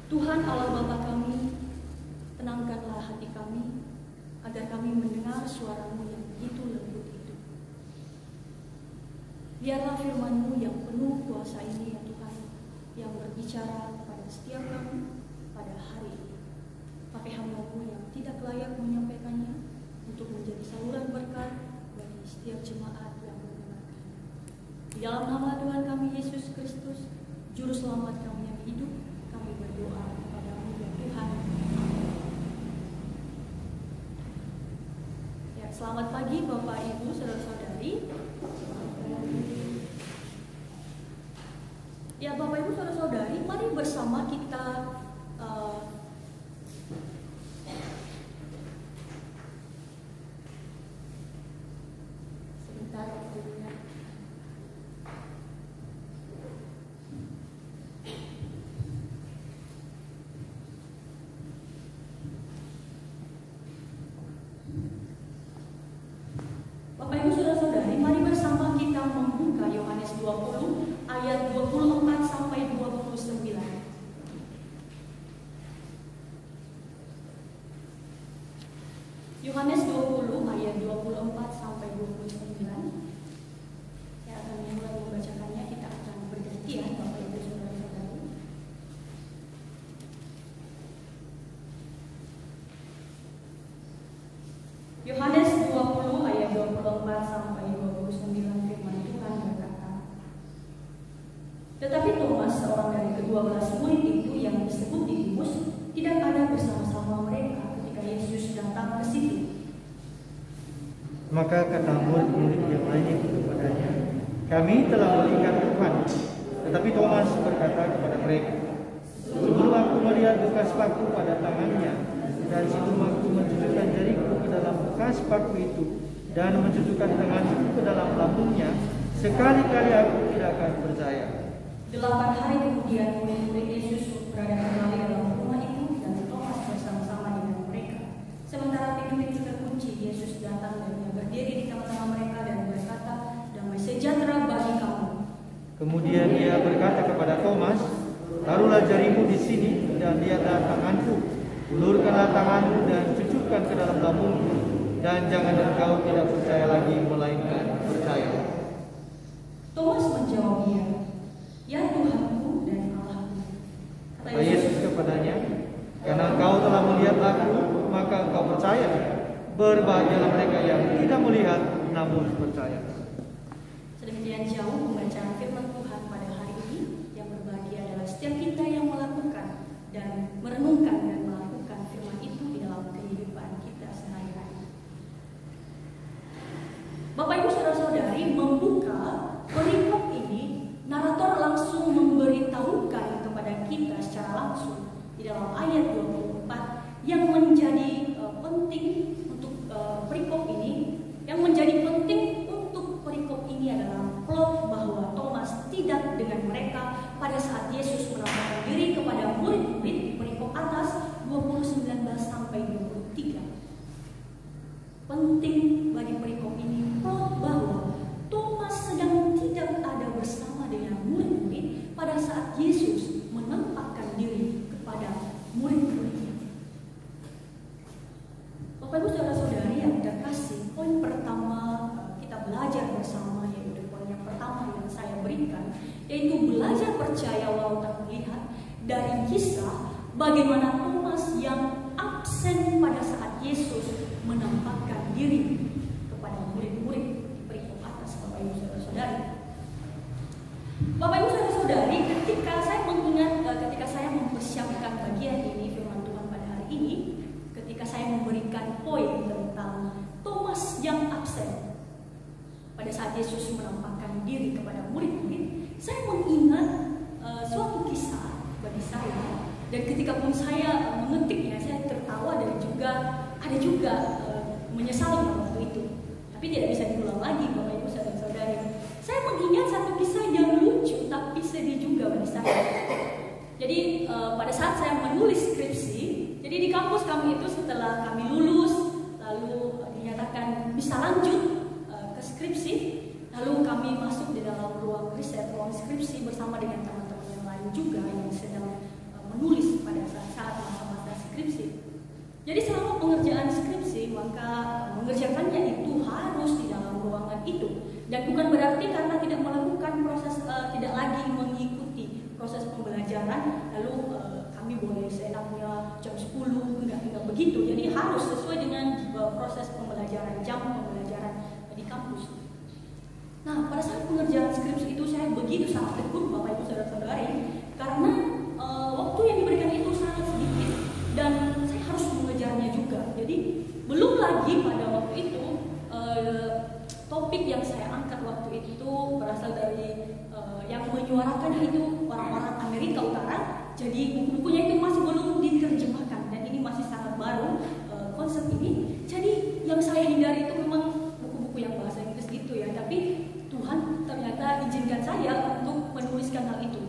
Tuhan Allah Bapa kami, tenangkanlah hati kami, agar kami mendengar suara-Mu yang begitu lembut itu. Biarlah firman-Mu yang penuh kuasa ini ya Tuhan, yang berbicara kepada setiap kami pada hari ini. Pakai hamba-Mu yang tidak layak menyampaikannya, untuk menjadi saluran berkat bagi setiap jemaat yang mendengarkan. Di dalam nama Tuhan kami Yesus Kristus, Juru Selamat kami yang hidup, kami berdoa kepada-Mu ya Tuhan. Ya, selamat pagi Bapak Ibu saudara-saudari. Ya Bapak Ibu saudara-saudari, mari bersama kita Bapak Ibu saudara-saudari, mari bersama kita membuka Yohanes 20 ayat 24 sampai 29. Yohanes 20 ayat 24 sampai 29. Saya akan mulai membacakannya, kita akan bergantian Bapak Ibu saudara-saudari. Yohanes 20 ayat 24 sampai 29, firman Tuhan berkata, "Tetapi Thomas, seorang dari ke-12 murid itu yang disebut Didimus, tidak ada bersama-sama mereka ketika Yesus datang ke situ. Maka kata murid-murid yang lain itu kepadanya, kami telah melihat Tuhan. Tetapi Thomas berkata kepada mereka, sebelum aku melihat bekas paku pada tangannya, dan sebelum aku mencucukkan jariku ke dalam bekas paku itu, dan mencucukkan tanganku ke dalam lambungnya, sekali-kali aku tidak akan percaya." 8 hari kemudian murid-murid Yesus berada kembali dalam rumah itu, dan Thomas bersama-sama dengan mereka. Sementara pintu itu terkunci, Yesus datang dan Ia berdiri di tengah-tengah mereka dan berkata, "Damai sejahtera bagi kamu." Kemudian Ia berkata kepada Thomas, "Taruhlah jarimu di sini dan lihatlah tanganku. Ulurkanlah tanganmu dan cucukkan ke dalam lambungku, dan jangan engkau tidak percaya lagi, melainkan percaya." Thomas menjawab Dia, "Ya Tuhanku dan Allahku." Kata Yesus kepadanya, "Karena engkau telah melihat aku, maka engkau percaya. Berbahagialah mereka yang tidak melihat, namun percaya." Sedemikian jauh pembacaan firman Tuhan pada hari ini. Yang berbahagia adalah setiap kita yang melakukan dan merenungkan dan melakukan firman itu di dalam kehidupan kita sehari-hari. Bapak Ibu saudara-saudari, membuka perikop ini, narator langsung memberitahukan kepada kita secara langsung di dalam ayat 24 yang menjadi penting untuk perikop ini. Yang menjadi penting untuk perikop ini adalah plot bahwa Thomas tidak dengan mereka pada saat Yesus menampakkan diri kepada murid-murid di perikop atas 20:19 sampai 23. Penting bagi perikop ini plot bahwa Thomas sedang tidak ada bersama dengan murid-murid pada saat Yesus menampakkan diri kepada murid-muridnya. Bapak Ibu saudara-saudari yang terkasih, poin pertama kita belajar bersama, yaitu poin yang pertama yang saya berikan, yaitu belajar percaya walau tak melihat dari kisah bagaimana Thomas yang absen pada saat Yesus menampakkan diri kepada murid-murid di perikop atas. Bapak Ibu saudara-saudari, Bapak Ibu saudara-saudari, ketika saya mempersiapkan bagian ini firman Tuhan pada hari ini, ketika saya memberikan poin tentang Thomas yang absen pada saat Yesus menampakkan diri kepada murid-murid, saya mengingat suatu kisah bagi saya, dan ketika pun saya mengetiknya, saya tertawa dan juga ada juga menyesal pada waktu itu, tapi tidak bisa diulang lagi. Bapak Ibu saudara-saudari, saya mengingat satu kisah yang lucu tapi sedih juga bagi saya. Jadi pada saat saya menulis skripsi, jadi di kampus kami itu setelah kami lulus lalu dinyatakan bisa lanjut ke skripsi, lalu kami masuk di dalam ruang riset, ruang skripsi bersama dengan teman-teman yang lain juga yang sedang menulis pada Jadi selama pengerjaan skripsi, maka mengerjakannya itu harus di dalam ruangan itu. Dan bukan berarti karena tidak melakukan proses, tidak lagi mengikuti proses pembelajaran, lalu kami boleh seenaknya jam 10, enggak begitu. Jadi harus sesuai dengan proses pembelajaran, jam pembelajaran di kampus. Nah, pada saat pengerjaan skripsi itu saya begitu sangat tekun, Bapak Ibu Saudara-saudari, karena waktu yang diberikan itu sangat sedikit dan saya harus mengejarnya juga. Jadi belum lagi pada waktu itu topik yang saya angkat waktu itu berasal dari yang menyuarakan itu orang-orang Amerika Utara. Jadi buku-bukunya itu masih belum diterjemahkan dan ini masih sangat baru konsep ini. Jadi yang saya hindari itu memang buku-buku yang bahasa Inggris gitu ya. Tapi Tuhan ternyata izinkan saya untuk menuliskan hal itu.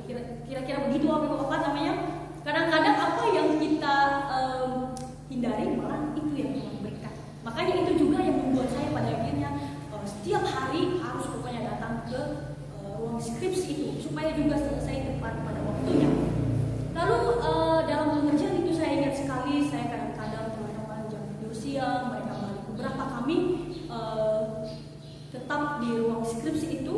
Kira-kira begitu apa namanya? Kadang-kadang apa yang kita hindari malah itu yang Tuhan berikan. Makanya itu juga yang membuat saya pada akhirnya setiap hari harus pokoknya datang ke ruang skripsi itu supaya juga selesai tepat pada waktunya. Lalu dalam pengerjaan itu saya ingat sekali, saya kadang-kadang teman-teman jam tidur siang, mereka balik, beberapa kami tetap di ruang skripsi itu,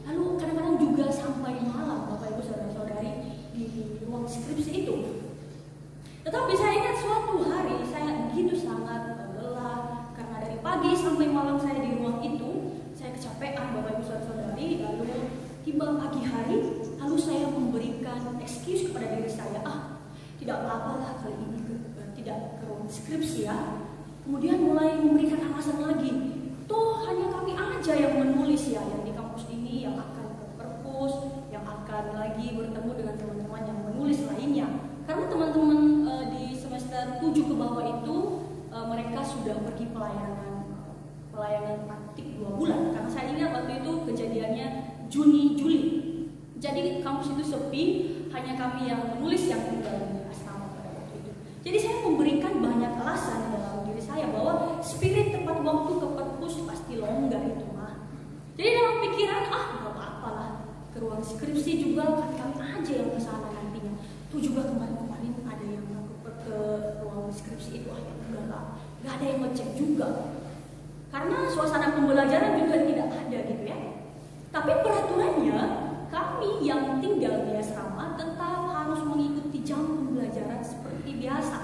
lalu kadang-kadang juga sampai malam Bapak Ibu Saudara-saudari di ruang skripsi itu. Tetapi saya ingat suatu hari saya begitu sangat lelah karena dari pagi sampai malam saya di ruang itu, saya kecapean Bapak Ibu Saudara-saudari. Lalu tiba pagi hari, lalu saya memberikan excuse kepada diri saya, tidak apa-apalah kali ini tidak ke ruang skripsi ya. Kemudian mulai memberikan alasan lagi, toh hanya kami aja yang menulis ya, yang di kampus ini yang akan ke perpus, yang akan lagi bertemu dengan teman-teman yang menulis lainnya. Karena teman-teman di semester 7 ke bawah itu mereka sudah pergi pelayanan praktik 2 bulan. Karena saya ingat waktu itu kejadiannya Juni-Juli. Jadi kampus itu sepi, hanya kami yang menulis yang tinggal di asrama pada waktu itu. Jadi saya memberikan banyak alasan dalam diri saya bahwa spirit tepat waktu ke perpus pasti longgar itu mah. Jadi dalam pikiran, nggak apa-apa lah, ke ruang skripsi juga kami aja yang kesana nantinya. Itu juga kemarin-kemarin ada yang ke ruang skripsi itu, nggak ada yang ngecek juga. Karena suasana pembelajaran juga tidak ada gitu ya. Tapi peraturannya, kami yang tinggal di asrama tetap harus mengikuti jam pembelajaran seperti biasa.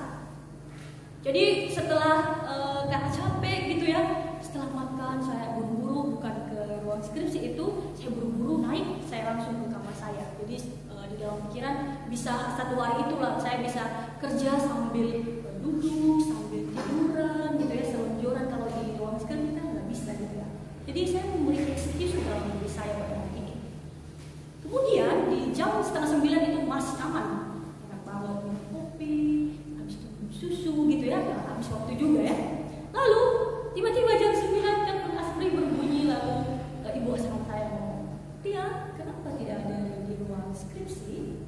Jadi setelah karena capek gitu ya, setelah makan saya buru-buru bukan ke ruang skripsi itu, saya buru-buru naik, saya langsung ke kamar saya. Jadi di dalam pikiran bisa satu hari itulah saya bisa kerja sambil duduk, sambil tiduran gitu ya, selonjoran. Kalau di ruang skripsi kan nggak bisa gitu ya. Jadi saya memberi excuse dalam diri saya pada hari ini. Kemudian di jam 8:30 itu masih aman, enak banget minum kopi, habis itu minum susu gitu ya, habis waktu juga ya. Lalu tiba-tiba jam 9 telepon Asri berbunyi, lalu ibu asrama saya ngomong, "Tia, kenapa tidak ada di ruang skripsi?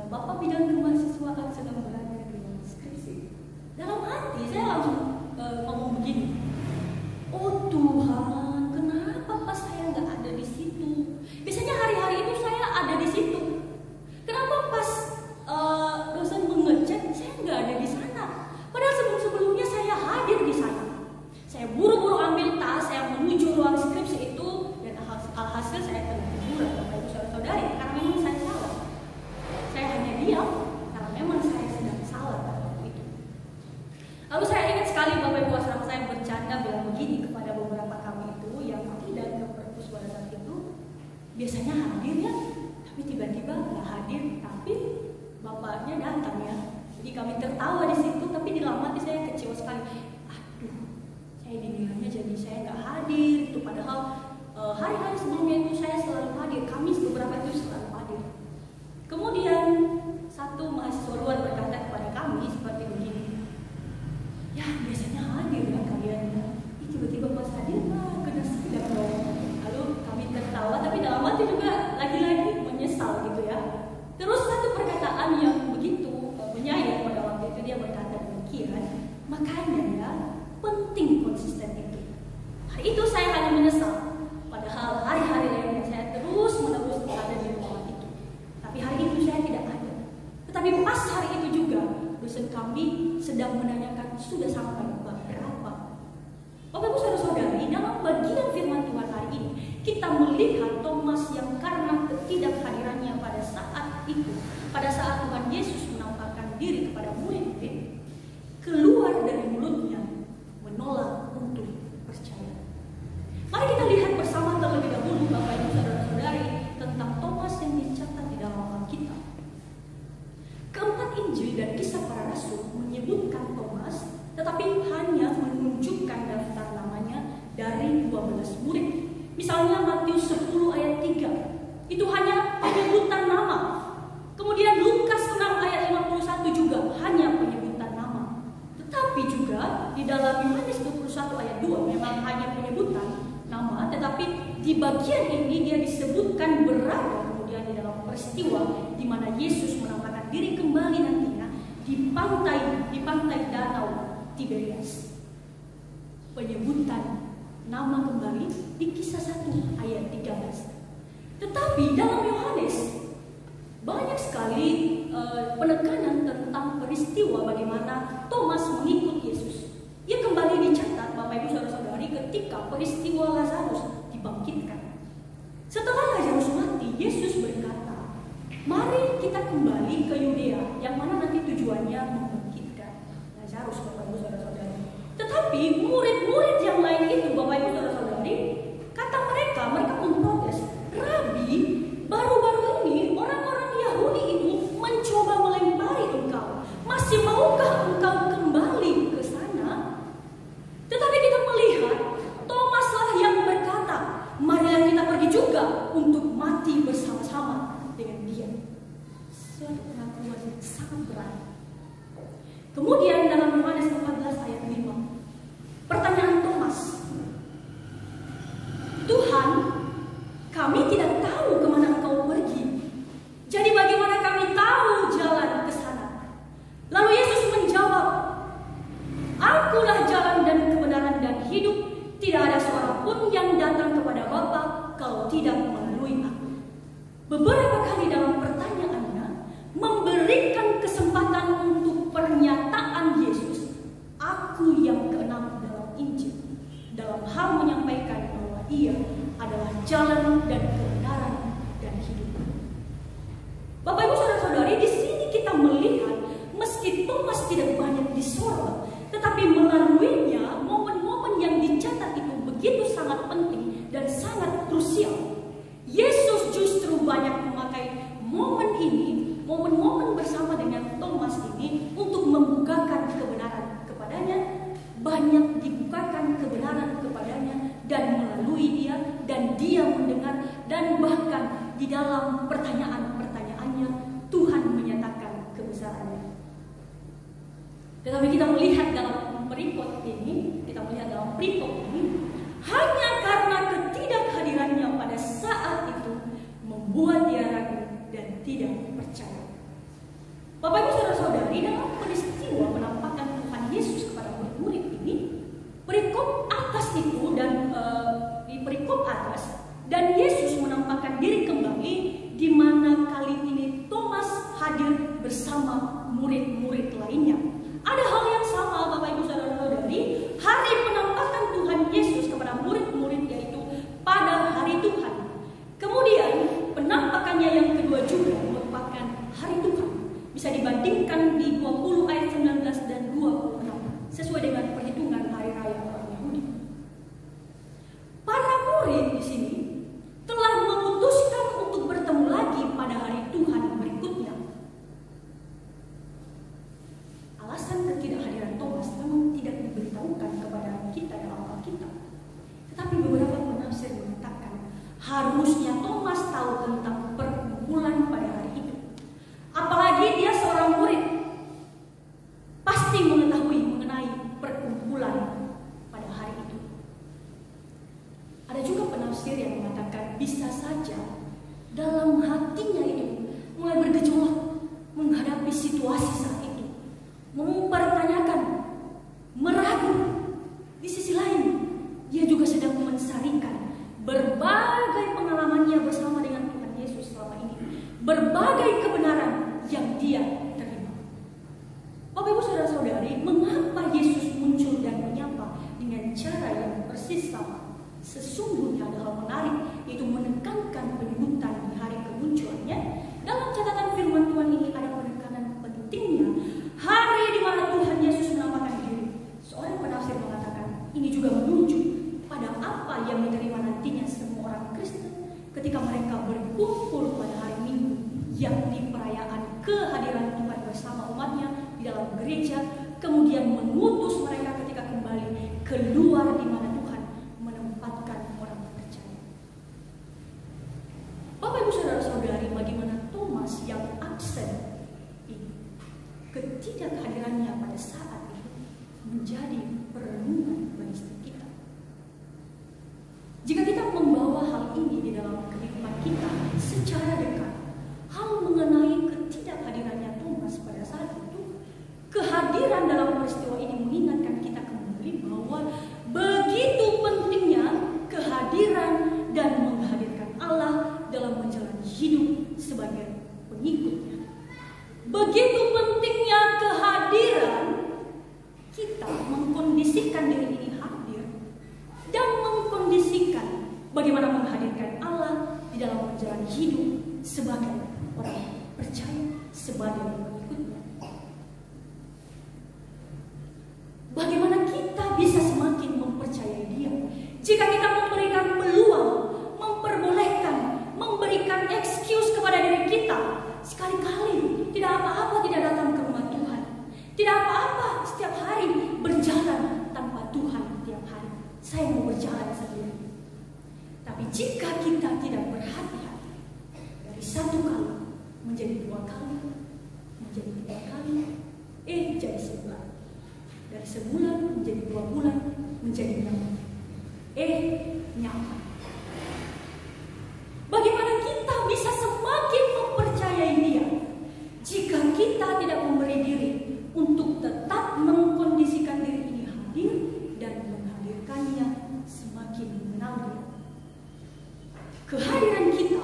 Bapak bidang kemahasiswaan sedang berada di ruang skripsi." Dalam hati saya langsung ngomong begini, "Oh Tuhan, kenapa pas saya nggak ada di situ? Biasanya hari-hari itu saya ada di situ. Kenapa pas dosen mengecek saya nggak ada di sana? Padahal sebelum-sebelumnya saya hadir di sana." Saya buru-buru ambil tas, saya menuju ruang skripsi itu, dan alhasil saya kena teguran Bapak Ibu Saudara-saudari karena memang saya salah. Saya hanya diam karena memang saya sedang salah pada waktu itu. Lalu saya ingat sekali Bapak Ibu asrama saya bercanda bilang begini kepada beberapa kami itu yang tidak ke perpus pada saat itu, biasanya hadir ya, tapi tiba-tiba nggak hadir, tapi bapaknya datang ya. Jadi kami tertawa di situ, tapi di dalam hati saya kecewa sekali. Saya dinilainya jadi saya nggak hadir itu, padahal hari-hari sebelumnya itu saya selalu hadir, Kamis beberapa itu selalu hadir. Kemudian satu mahasiswa luar berkata kepada kami seperti begini, "Ya biasanya hadir ya kalian, tiba-tiba pas hadir kena sidang dong." Lalu kami tertawa, tapi dalam hati juga lagi-lagi menyesal gitu ya. Terus satu perkataan yang begitu menyayat pada waktu itu, dia berkata demikian, "Makanya ya penting konsisten itu." Hari itu saya hanya menyesal, padahal hari-hari lainnya saya terus menerus ada di ruang dosen kami sedang menanyakan sudah sampai bab berapa. Bapak Ibu Saudara-saudari, dalam bagian firman Tuhan hari ini kita melihat Thomas yang karena ketidakhadirannya pada saat itu, pada saat Tuhan Yesus menampakkan diri kepada murid-murid, keluar dari mulutnya menolak untuk percaya. Mari kita lihat bersama terlebih dahulu Bapak Ibu Saudara-saudari tentang Thomas yang dicatat di dalam Alkitab. Keempat Injil dan Kisah Para Rasul menyebutkan Thomas, tetapi hanya menunjukkan daftar namanya dari 12 murid. Misalnya Matius 10 ayat 3, itu hanya penyebutan nama. Kemudian Lukas 6 ayat 51 juga hanya penyebutan nama. Tetapi juga di dalam Yohanes 21 ayat 2 memang hanya penyebutan nama, tetapi di bagian ini dia disebutkan berada kemudian di dalam peristiwa di mana Yesus menampakkan diri kembali nantinya di pantai danau Tiberias. Penyebutan nama kembali di Kisah 1 ayat 13. Tetapi dalam Yohanes banyak sekali penekanan tentang peristiwa bagaimana Thomas mengikut Yesus. Ia kembali dicatat Bapak Ibu Saudara-saudari ketika peristiwa Lazarus dibangkitkan. Setelah Lazarus mati, Yesus berkata, mari kita kembali ke Yudea, yang mana nanti tujuannya membangkitkan Lazarus, Bapak Ibu Saudara-saudari. Tetapi murid-murid yang lain itu, Bapak Ibu Saudara-saudari, kata mereka memprotes, Rabi, baru-baru ini orang-orang Yahudi itu mencoba melempari engkau. Masih maukah engkau kembali ke sana? Tetapi kita melihat Thomaslah yang berkata, marilah kita pergi juga untuk mati bersama-sama dengan dia. Suatu pengakuan yang sangat berat. Kemudian dalam Yohanes 14 ayat 5, pertanyaan Thomas, Tuhan, kami tidak tahu kemana engkau pergi. Jadi bagaimana kami tahu jalan ke sana? Lalu Yesus menjawab, Akulah jalan dan kebenaran dan hidup. Tidak ada seorang pun yang datang kepada Bapa kalau tidak melalui aku. Beberapa kali dalam pertanyaannya memberikan kesempatan untuk pernyataan Yesus, aku yang keenam dalam Injil, dalam hal menyampaikan bahwa ia adalah jalan dan kebenaran dan hidup. Bapak Ibu Saudara-saudari, di sini kita melihat meski Thomas tidak banyak disorot, tetapi melaluinya momen-momen yang dicatat itu begitu sangat penting dan sangat krusial. Yesus justru banyak memakai momen ini, momen-momen bersama dengan Thomas ini untuk membukakan kebenaran kepadanya, banyak dibukakan kebenaran kepadanya dan melalui dia, dan dia mendengar, dan bahkan di dalam pertanyaan-pertanyaannya Tuhan menyatakan kebesarannya. Tetapi kita melihat dalam perikop ini, hanya karena ketidakhadirannya pada saat itu membuat dia ragu dan tidak percaya. Bapak Ibu Saudara-saudari, dalam peristiwa penampakan Tuhan Yesus kepada murid-murid ini, perikop atas itu dan di perikop atas, dan Yesus menampakkan diri kembali, di mana kali ini Thomas hadir bersama murid-murid lainnya. Ada hal yang sama Bapak Ibu Saudara-saudari, hari penampakan Tuhan Yesus kepada murid-murid yaitu pada hari Tuhan. Kemudian penampakannya yang kedua juga merupakan hari Tuhan. Bisa dibandingkan di 20 ayat 19 dan 26 sesuai dengan perhitungan hari raya orang Yahudi. Para murid di sini telah memutuskan untuk bertemu lagi pada hari Tuhan berikutnya. Alasan ketidakhadiran Thomas memang tidak diberitahukan kepada kita dalam Alkitab. Tetapi beberapa penafsir mengatakan harusnya Thomas tahu tentang perkumpulan pada hari itu. Apalagi dia seorang murid, pasti mengetahui mengenai perkumpulan pada hari itu. Ada juga penafsir yang mengatakan bisa saja dalam hatinya itu mulai bergejolak menghadapi situasi saat itu, mempertanyakan, meragu. Di sisi lain, dia juga sedang mensarikan berbagai pengalamannya bersama dengan Tuhan Yesus selama ini, berbagai kebenaran yang dia terima. Bapak kehadiran Tuhan bersama umatnya di dalam gereja, kemudian mengutus mereka ketika kembali keluar di mana Tuhan menempatkan orang percaya. Bapak Ibu Saudara-saudari, bagaimana Thomas yang absen ini, ketidakhadirannya pada saat itu menjadi perenungan bagi setiap kita. Jika kita membawa hal ini di dalam kehidupan kita secara dekat, hal mengenai ketidakhadirannya Thomas pada saat itu, kehadiran dalam peristiwa ini mengingatkan kita kembali bahwa begitu pentingnya kehadiran dan menghadirkan Allah dalam menjalani hidup sebagai pengikutnya. Begitu pentingnya kehadiran, kita mengkondisikan diri ini hadir dan mengkondisikan bagaimana menghadirkan Allah di dalam menjalani hidup sebagai orang percaya, sebagai pengikutnya. Bagaimana kita bisa semakin mempercayai Dia jika kita memberikan peluang, memperbolehkan, memberikan excuse kepada diri kita. Sekali-kali tidak apa-apa tidak datang ke rumah Tuhan, tidak apa-apa setiap hari berjalan tanpa Tuhan tiap hari. Saya mau berjalan sendiri. Tapi jika kita tidak berhati-hati, dari satu kali menjadi dua kali, menjadi tiga kali, jadi sebulan. Dari sebulan menjadi 2 bulan, menjadi 6 bulan. Nyaman. Bagaimana kita bisa semakin mempercayai Dia jika kita tidak memberi diri untuk tetap mengkondisikan diri ini hadir dan menghadirkannya semakin mengenal Dia. Kehadiran kita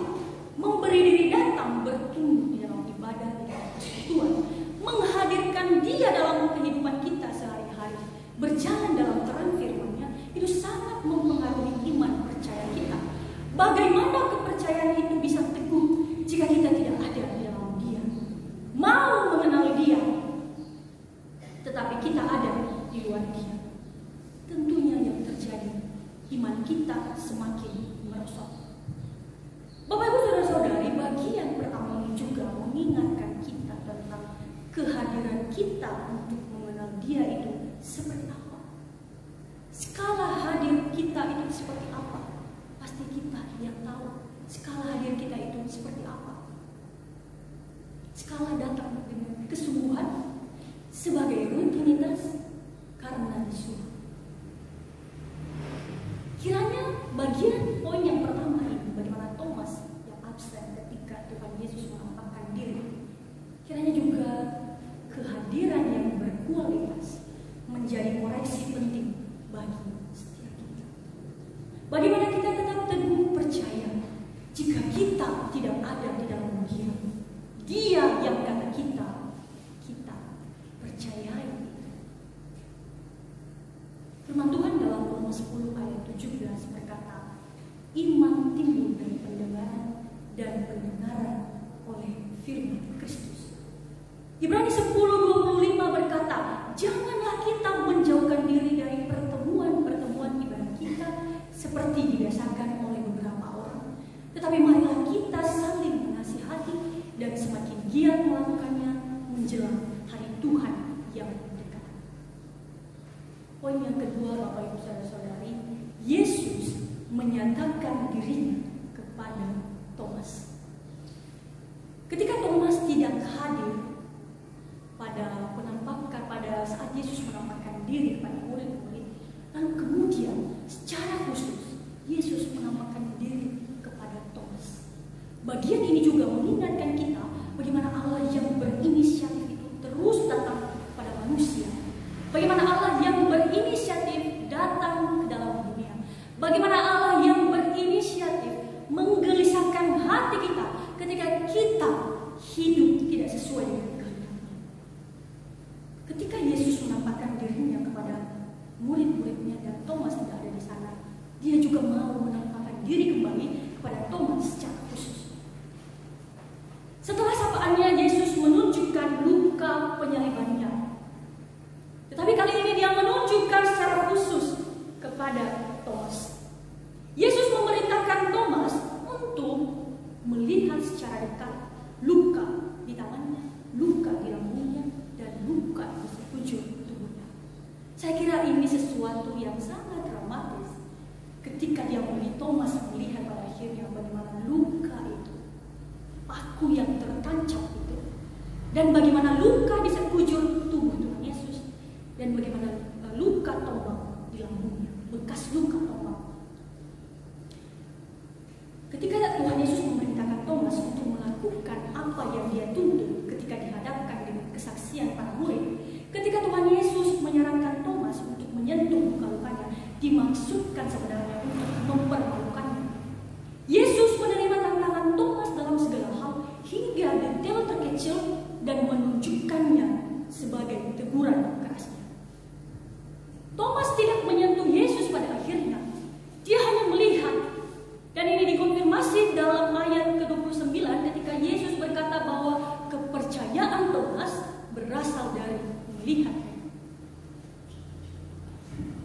memberi diri datang bertumbuh di dalam ibadah, di dalam persekutuan, menghadirkan Dia dalam kehidupan kita sehari-hari, berjalan dalam terang firman-Nya, itu sangat mempengaruhi iman percaya kita. Bagaimana kepercayaan itu bisa teguh jika kita tidak ada di dalam Dia, mau mengenal Dia, tetapi kita ada di luar Dia? Tentunya yang terjadi, iman kita semakin merosot. Bapak Ibu Saudara-saudari, bagian pertama ini juga mengingatkan kita tentang kehadiran kita untuk mengenal Dia itu seperti apa. Skala hadir kita itu seperti apa? Pasti kita yang tahu skala hadir kita itu seperti apa. Skala datang dengan kesungguhan, sebagai rutinitas, karena disuruh. Kiranya bagian poin yang pertama ini, bagaimana Thomas yang absen ketika Tuhan Yesus menampakkan diri, kiranya juga kehadiran yang berkualitas menjadi koreksi penting bagi setiap kita. Bagaimana kita tetap teguh percaya jika kita tidak ada di dalam Dia? Dia yang kata kita percayai. Firman Tuhan dalam Roma 10 ayat 17 berkata, iman timbul dari pendengaran dan pendengaran oleh firman Kristus. Ibrani 10:25 berkata, janganlah kita menjauhkan diri dari pertemuan-pertemuan ibadah kita seperti dibiasakan oleh beberapa orang, tetapi marilah kita saling menasihati dan semakin giat melakukannya menjelang hari Tuhan yang dekat. Poin yang kedua, Bapak Ibu Saudara-saudari, Yesus menyatakan dirinya kepada Thomas. Ketika Thomas tidak hadir pada saat Yesus menampakkan diri kepada murid-murid, lalu kemudian secara khusus Yesus menampakkan diri kepada Thomas. Bagian ini juga mengingatkan kita bagaimana Allah yang berinisiatif itu terus datang pada manusia. Bagaimana Allah yang berinisiatif datang ke dalam dunia. Bagaimana Allah yang berinisiatif menggelisahkan hati kita ketika kita hidup tidak sesuai dengan kehendaknya. Ketika Yesus menampakkan dirinya kepada murid-muridnya dan Thomas tidak ada di sana, Dia juga mau menampakkan diri kembali kepada Thomas secara khusus. Setelah sapaannya, Yesus menunjukkan luka penyalibannya. Tetapi kali ini Dia menunjukkan secara khusus kepada Thomas. Yesus memerintahkan Thomas untuk melihat secara dekat luka di tangannya, Dan bagaimana luka di sekujur tubuh Tuhan Yesus, dan bagaimana luka tombak di lambungnya, bekas luka tombak. Ketika Tuhan Yesus memerintahkan Thomas untuk melakukan apa yang dia tuntut ketika dihadapkan dengan kesaksian para murid, ketika Tuhan Yesus menyarankan Thomas untuk menyentuh luka-lukanya, dimaksudkan sebenarnya untuk mempermalukannya. Yesus menerima tantangan Thomas dalam segala hal hingga detail terkecil dan menunjukkannya sebagai teguran kerasnya. Thomas tidak menyentuh Yesus pada akhirnya. Dia hanya melihat. Dan ini dikonfirmasi dalam ayat ke-29 ketika Yesus berkata bahwa kepercayaan Thomas berasal dari melihat.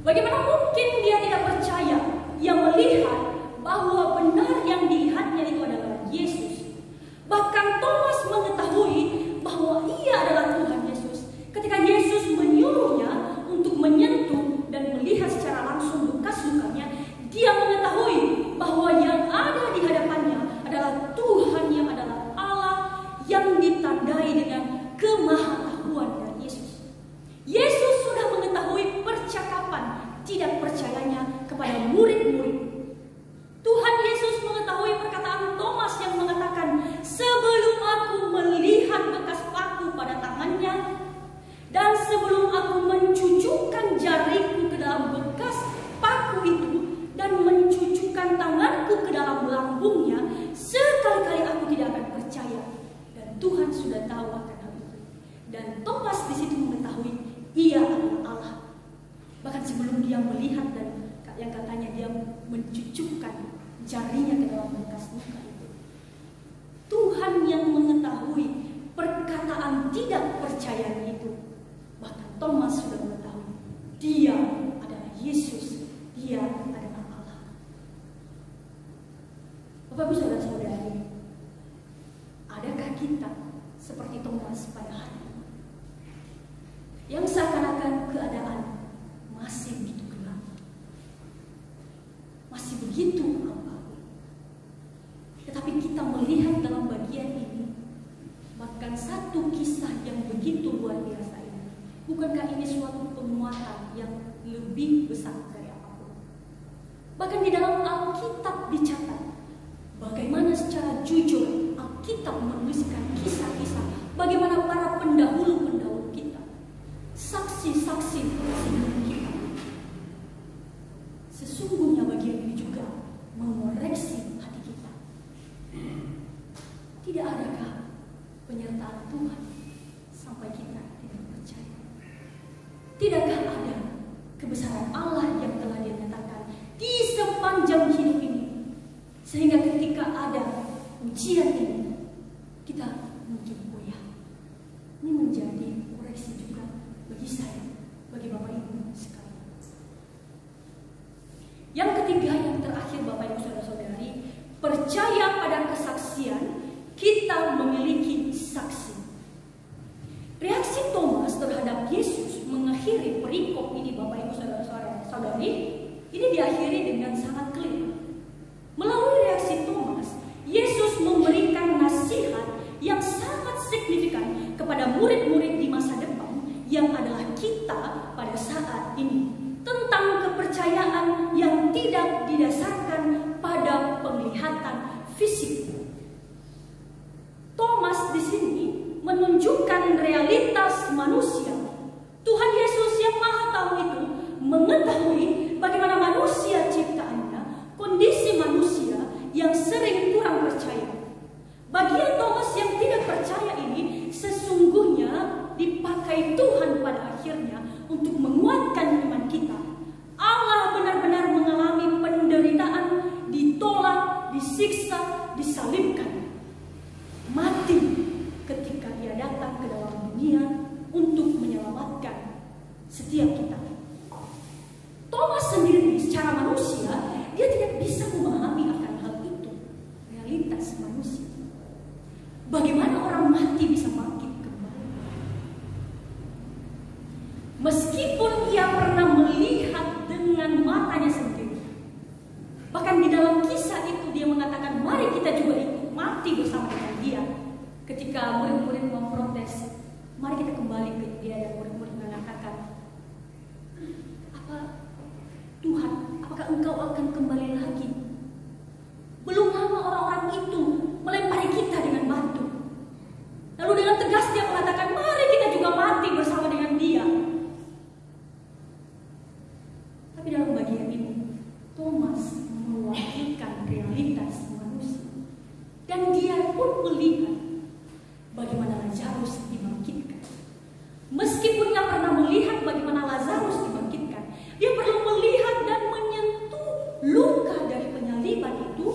Bagaimana mungkin dia tidak percaya? Ia melihat bahwa benar yang dilihatnya itu adalah Yesus. Bahkan Thomas mengetahui bahwa ia adalah Tuhan Yesus ketika Yesus menyuruhnya untuk menyentuh dan melihat secara langsung bekas lukanya. Dia mengetahui bahwa yang ada di hadapannya adalah Tuhan, yang adalah Allah, yang ditandai dengan kemahatauan dari Yesus. Yesus sudah mengetahui percakapan tidak percayanya kepada murid-murid. Tuhan Yesus mengetahui perkataan Thomas yang mengatakan, "Sebelum aku melihat bekas paku pada tangannya, dan sebelum aku mencucukkan jariku ke dalam bekas paku itu, dan mencucukkan tanganku ke dalam lambungnya, sekali-kali aku tidak akan percaya." Dan Tuhan sudah tahu akan hal itu. Dan Thomas di situ mengetahui ia adalah Allah. Bahkan sebelum dia melihat dan yang katanya dia mencucukkan jarinya ke dalam bekas luka itu. Tuhan yang mengetahui perkataan tidak percaya itu. Bahkan Thomas sudah mengetahui dia adalah Yesus, dia adalah Allah. Bapak Ibu saudara-saudari, adakah kita seperti Thomas pada hari ini? Yang seakan-akan keadaan masih begitu gelap, masih begitu abu-abu. Tetapi kita melihat dalam bagian ini, bahkan satu kisah yang begitu luar biasa ini. Bukankah ini suatu penguatan yang lebih besar dari apapun? Bahkan di dalam Alkitab dicatat bagaimana secara jujur Alkitab menuliskan kisah-kisah bagaimana para pendahulu-pendahulu kita, saksi-saksi sebelum kita, sesungguhnya bagian ini juga mengoreksi hati kita. Tidak adakah penyertaan Tuhan sampai kita tidak percaya? Tidakkah ada kebesaran Allah yang telah dinyatakan di sepanjang hidup ini, sehingga ketika ada ujian ini kita mungkin goyah? Ini menjadi koreksi juga bagi saya, bagi Bapak Ibu sekalian. Yang ketiga, yang terakhir Bapak Ibu saudara-saudari, percaya pada kesaksian. Kita memiliki saksi. Reaksi Thomas terhadap Yesus mengakhiri perikop ini Bapak Ibu saudara-saudari, ini diakhiri dengan sangat clear. Melalui reaksi Thomas, Yesus memberikan nasihat yang sangat signifikan kepada murid-murid di masa depan yang adalah kita pada saat ini, tentang kepercayaan yang tidak didasarkan pada penglihatan fisik. Thomas di sini menunjukkan realitas manusia. Tuhan Yesus yang Maha Tahu itu mengetahui bagaimana manusia ciptaannya, kondisi manusia yang sering kurang percaya. Bagian Thomas yang tidak percaya ini sesungguhnya dipakai Tuhan pada akhirnya untuk menguatkan iman kita. Allah benar-benar mengalami penderitaan, ditolak, disiksa, disalibkan, mati ketika Ia datang ke dalam dunia untuk menyelamatkan setiap kita. Thomas sendiri secara manusia dia tidak bisa memahami dia mengatakan, mari kita juga mati bersama dengan dia. Tapi dalam bagian ini, Thomas mewakilkan realitas manusia. Dan dia pun melihat bagaimana Lazarus dibangkitkan. Meskipun dia pernah melihat bagaimana Lazarus dibangkitkan, dia perlu melihat dan menyentuh luka dari penyaliban itu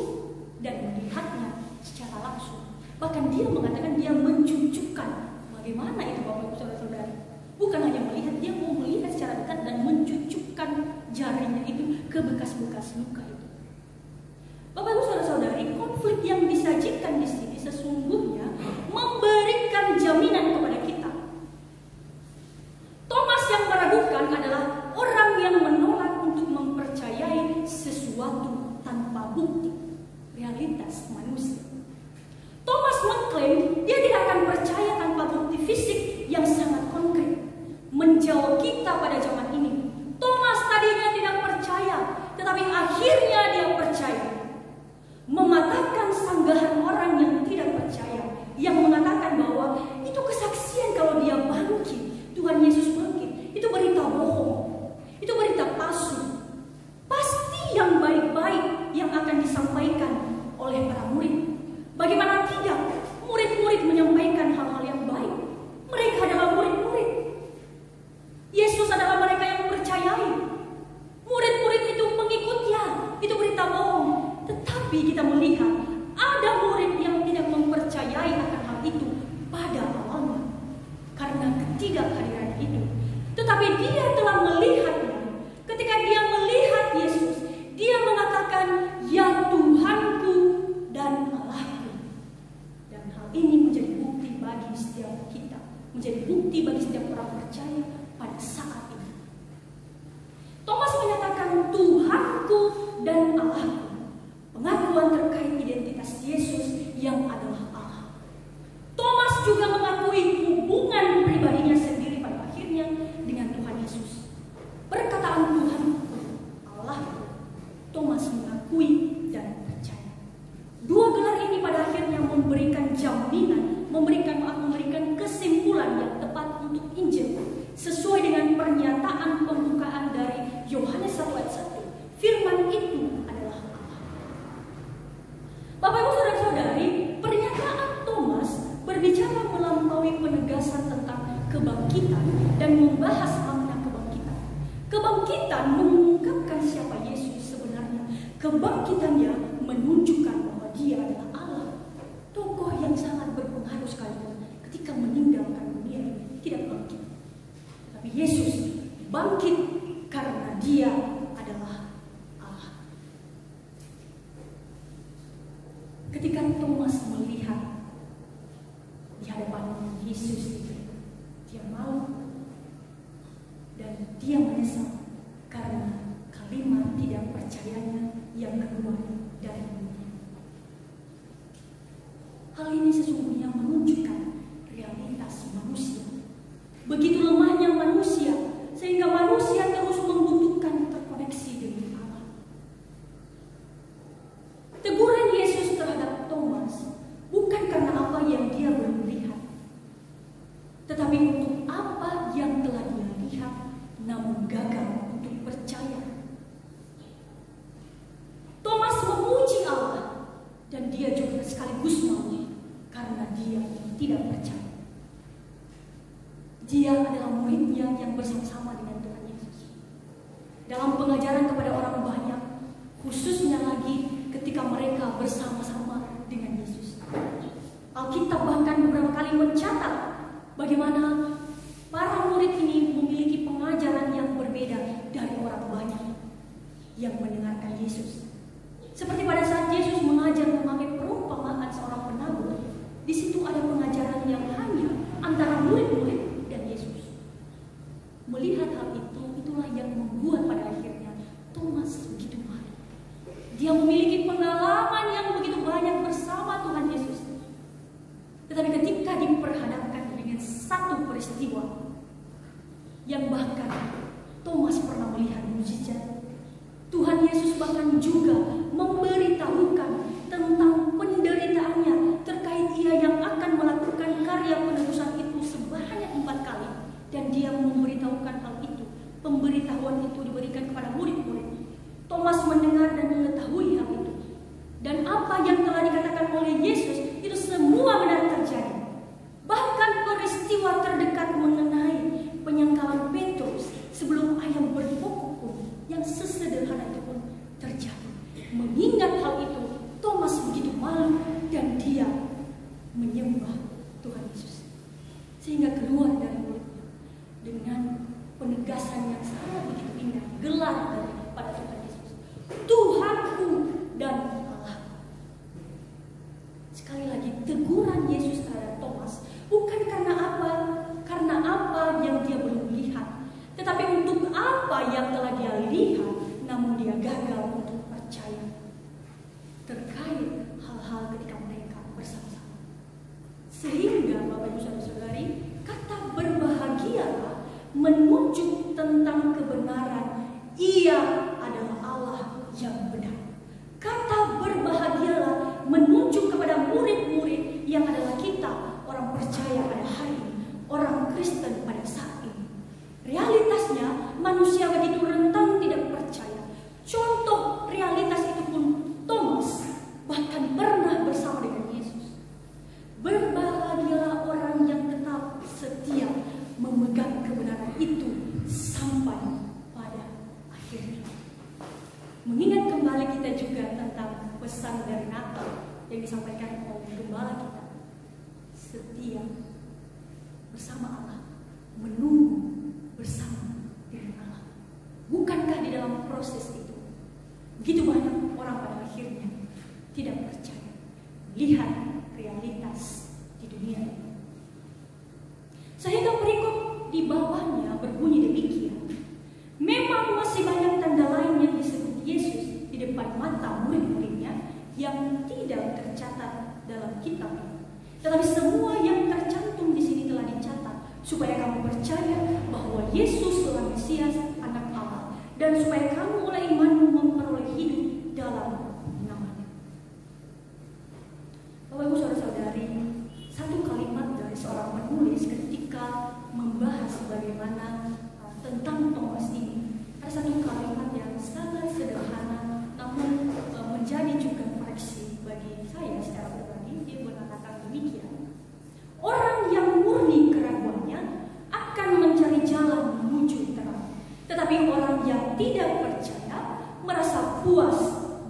dan melihatnya secara langsung. Bahkan dia mengatakan dia mencucukkan. Bagaimana itu Bapak Ibu Saudara-saudara? Bukan hanya melihat, dia mau melihat secara dekat dan mencucukkan jarinya itu ke bekas-bekas luka itu. Bapak Ibu Saudara-saudari, konflik yang disajikan di sini sesungguhnya memberikan jaminan kepada kita. Thomas yang meragukan adalah orang yang menolak untuk mempercayai sesuatu tanpa bukti, realitas manusia. Thomas mengklaim dia tidak akan percaya tanpa bukti fisik yang sangat konkret. Menjawab kita pada zaman ini, Thomas tadinya tidak percaya, tetapi akhirnya dia percaya. Mematahkan sanggahan orang yang tidak percaya, yang mengatakan bahwa itu kesaksian kalau dia bangkit, Tuhan Yesus bangkit, itu berita bohong, itu berita palsu. Pasti yang baik-baik yang akan disampaikan oleh para murid. Bagaimana tidak? Murid-murid menyampaikan hal-hal yang baik. Mereka adalah murid-murid. Yesus adalah mereka yang percayai. Murid-murid itu mengikutnya. Itu berita bohong. Tetapi kita melihat ada murid yang tidak mempercayai akan hal itu pada awalnya karena ketidakhadiran itu. Tetapi dia telah melihatnya. Ketika dia melihat Yesus, dia mengatakan, "Ya Tuhanku dan Allahku." Dan hal ini menjadi bukti bagi setiap kita, menjadi bukti bagi setiap orang percaya pada saat ini. Thomas menyatakan Tuhanku dan Allahku. Pengakuan terkait identitas Yesus yang adalah Allah. Thomas juga mengakui hubungan pribadinya sendiri pada akhirnya dengan Tuhan Yesus. Perkataan Tuhan Allah, Thomas mengakui dan percaya. Dua gelar ini pada akhirnya memberikan jaminan, memberikan kesimpulan yang tepat untuk Injil sesuai dengan pernyataan pembukaan dari Yohanes 1 ayat 1. Firman itu adalah Allah. Bapak Ibu Saudara-saudari, pernyataan Thomas berbicara melampaui penegasan tentang kebangkitan dan membahas makna kebangkitan. Kebangkitan mengungkapkan siapa Yesus sebenarnya. Kebangkitannya menunjukkan bahwa dia adalah Allah. Tokoh yang sangat berpengaruh sekalipun ketika meninggalkan dunia ini tidak bangkit. Tapi Yesus bangkit karena dia adalah Allah. Ketika Thomas melihat di hadapan Yesus itu, dia malu dan dia menyesal karena kalimat tidak percayanya yang keluar dari mulutnya. Hal ini sesungguhnya menunjukkan realitas manusia. Begitu lemahnya manusia sehingga manusia terus membutuhkan terkoneksi dengan Allah. Teguran Yesus terhadap Thomas bukan karena apa yang dia belum lihat, tetapi untuk apa yang telah dia lihat namun gagal untuk percaya. Thomas memuji Allah dan dia juga sekaligus malu karena dia tidak percaya. Dia adalah muridnya yang bersama-sama dengan Tuhan Yesus. Dalam pengajaran kepada orang banyak, khususnya lagi ketika mereka bersama-sama dengan Yesus. Alkitab bahkan beberapa kali mencatat bagaimana para murid ini memiliki pengajaran yang berbeda dari orang banyak yang mendengarkan Yesus. Seperti pada saat Yesus mengajar memakai perumpamaan seorang penabur, di situ ada pengajaran yang hanya antara murid-murid dan Yesus. Melihat hal itu, itulah yang membuat pada akhirnya Thomas begitu malu. Dia memiliki pengalaman yang begitu banyak bersama Tuhan Yesus. Tetapi ketika diperhadapkan dengan satu peristiwa yang bahkan Thomas pernah melihat mukjizat, Tuhan Yesus bahkan juga memberitahukan tentang penderitaannya terkait ia yang akan melakukan karya penebusan itu sederhana itu pun terjadi. Mengingat hal itu, Thomas begitu malu dan dia menyembah Tuhan Yesus. Sehingga keluar dari mulutnya dengan penegasan yang sangat begitu indah, gelar daripada Tuhan Yesus, Tuhanku dan Allahku. Sekali lagi, teguran Yesus terhadap Thomas bukan karena apa yang dia belum lihat, tetapi untuk apa yang telah dia lihat, namun dia gagal untuk percaya terkait hal-hal ketika mereka bersama-sama. Sehingga Bapak Ibu Saudara-saudari, kata berbahagialah menunjuk tentang kebenaran Ia adalah Allah yang benar. Kata berbahagialah menunjuk kepada murid-murid yang adalah kita, orang percaya pada hari ini, orang Kristen pada saat ini. Realitasnya manusia begitu rentan tidak percaya. Contoh realitas itu pun Thomas bahkan pernah bersama dengan Yesus. Berbahagialah orang yang tetap setia memegang kebenaran itu sampai pada akhirnya. Mengingat kembali kita juga tentang pesan dari Natal yang disampaikan oleh gembala kita, setia bersama Allah, menunggu bersama dengan Allah. Bukankah di dalam proses itu begitu banyak orang pada akhirnya tidak percaya? Lihat realitas di dunia ini. Sehingga perikop di bawahnya berbunyi demikian. Memang masih banyak tanda lain yang disebut Yesus di depan mata murid-muridnya yang tidak tercatat dalam kitab ini. Tetapi semua yang tercantum di sini telah dicatat supaya kamu percaya bahwa Yesus adalah Mesias, Anak Allah, dan supaya kamu oleh imanmu memperoleh hidup dalam namanya. Bapak Ibu Saudara-saudari, satu kalimat dari seorang penulis ketika membahas bagaimana tentang Thomas ini, ada satu kalimat yang sangat sederhana namun menjadi juga koreksi bagi saya secara pribadi. Dia mengatakan demikian: orang yang murni keraguannya akan mencari jalan menuju terang, tetapi orang yang tidak percaya merasa puas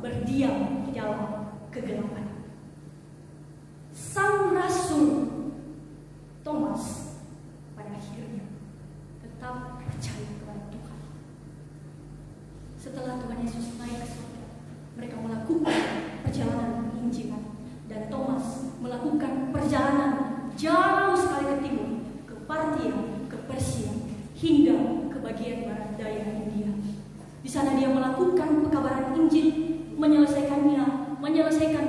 berdiam di dalam kegelapan. Sang Rasul Thomas pada akhirnya tetap percaya kepada Tuhan. Setelah Tuhan Yesus naik ke surga, mereka melakukan perjalanan penginjilan, dan Thomas melakukan perjalanan jauh sekali ke timur, ke Partia, ke Persia, hingga ke bagian barat daya India. Di sana dia melakukan pekabaran Injil, menyelesaikan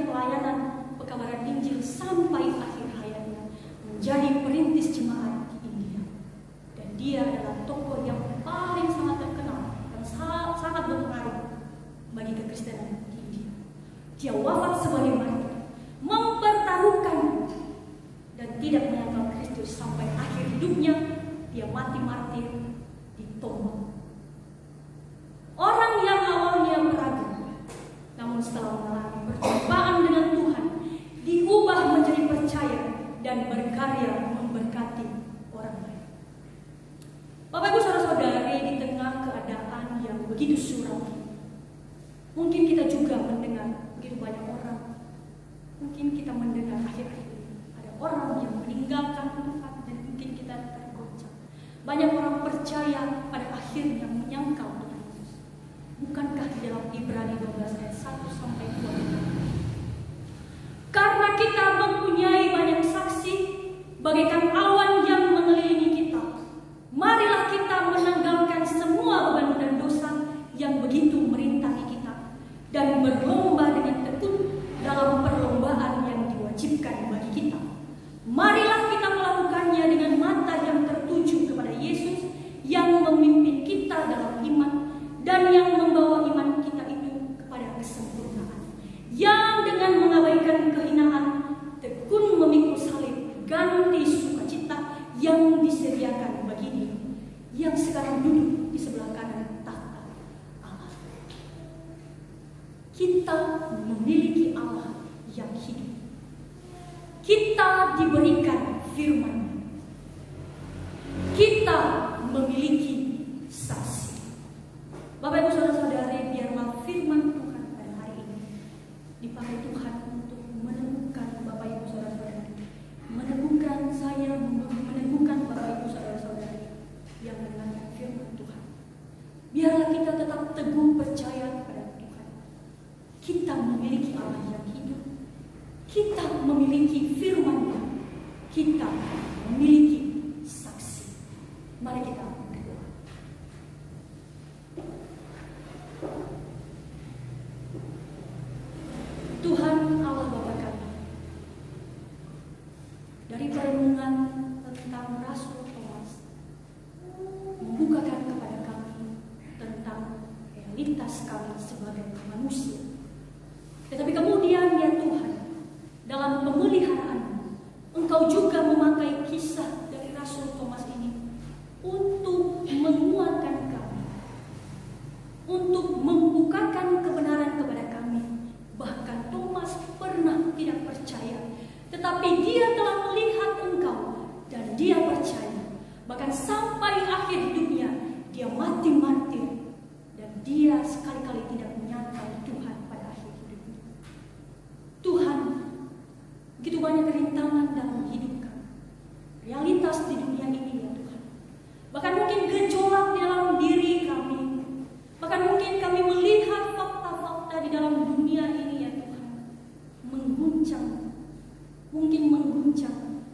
pelayanan pekabaran Injil sampai akhir hayatnya, menjadi perintis jemaat di India. Dan dia adalah tokoh yang paling sangat terkenal dan sangat berpengaruh bagi kekristenan di India. Dia wafat sebagai martir, mempertaruhkan dan tidak menyangkal Kristus sampai akhir hidupnya. Dia mati martir di tombak. Orang yang awalnya ragu, namun setelah mengalami perjumpaan dengan Tuhan, diubah menjadi percaya dan berkarya memberkati orang lain. Bapak Ibu Saudara-saudari, di tengah keadaan yang begitu suram, mungkin kita juga mendengar begitu banyak orang. Mungkin kita mendengar akhir-akhir ini ada orang yang meninggalkan Tuhan dan mungkin kita tergoncang. Banyak orang percaya pada akhirnya menyangkal Tuhan Yesus. Bukankah di dalam Ibrani 12 ayat 1 sampai 2? Karena kita mempunyai banyak saksi bagaikan awan yang mengelilingi kita, marilah kita menanggalkan semua beban dan dosa yang begitu merintangi kita, dan berlomba dengan tekun dalam perlombaan yang diwajibkan bagi kita. Marilah kita melakukannya dengan mata yang tertuju kepada Yesus yang memimpin kita dalam iman dan yang membawa iman kita itu kepada kesempurnaan, yang dengan mengabaikan kehinaan tekun memikul salib ganti sukacita yang disediakan bagi Dia yang sekarang duduk di sebelah kanan tahta Allah. Kita memiliki Allah yang hidup. Kita diberikan firman. Kita memiliki saksi. Bapak Ibu Saudara-saudari, memiliki firman-Nya, kita memiliki saksi. Mari kita berdoa. Tuhan Allah Bapa kami, dari perenungan tentang Rasul Thomas membukakan kepada kami tentang realitas kami sebagai manusia. Tetapi kemudian ya Tuhan, dalam pemeliharaan Engkau juga memakai kisah dari Rasul Thomas ini untuk menguatkan kami, untuk membukakan kebenaran kepada kami. Bahkan Thomas pernah tidak percaya, tetapi dia telah melihat Engkau dan dia percaya. Bahkan sampai akhir hidupnya dia mati martir dan dia sekali-kali tidak menyangkal Tuhan pada akhir hidupnya. Tuhan, begitu banyak rintangan dalam hidup kami, realitas di dunia ini ya Tuhan. Bahkan mungkin gejolak di dalam diri kami, bahkan mungkin kami melihat fakta-fakta di dalam dunia ini ya Tuhan, mungkin mengguncang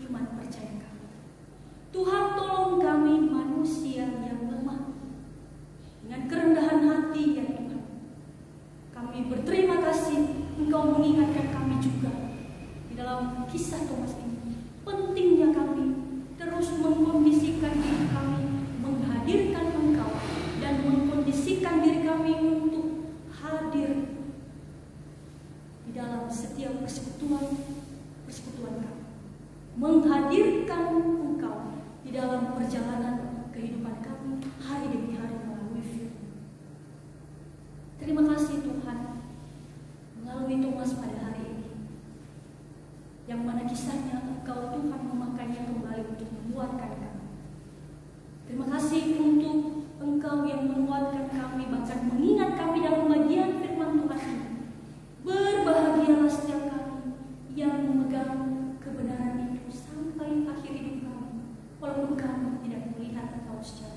iman percaya kami. Tuhan, tolong kami manusia yang lemah, dengan kerendahan hati ya Tuhan. Kami berterima kasih Engkau mengingatkan kami juga di dalam kisah Thomas ini. Pentingnya kami terus mengkondisikan diri kami, menghadirkan Engkau, dan mengkondisikan diri kami untuk hadir di dalam setiap persekutuan kami, menghadirkan Engkau di dalam perjalanan kehidupan kami hari demi hari melalui firman. Terima kasih Tuhan, melalui Thomas pada hari ini, yang mana kisahnya Engkau Tuhan memakainya kembali untuk menguatkan kami. Terima kasih untuk Engkau yang menguatkan kami, bahkan mengingat kami dalam bagian firman Tuhan ini. Berbahagialah setiap kami yang memegang kebenaran itu sampai akhir hidup kami, walaupun kami tidak melihat Engkau secara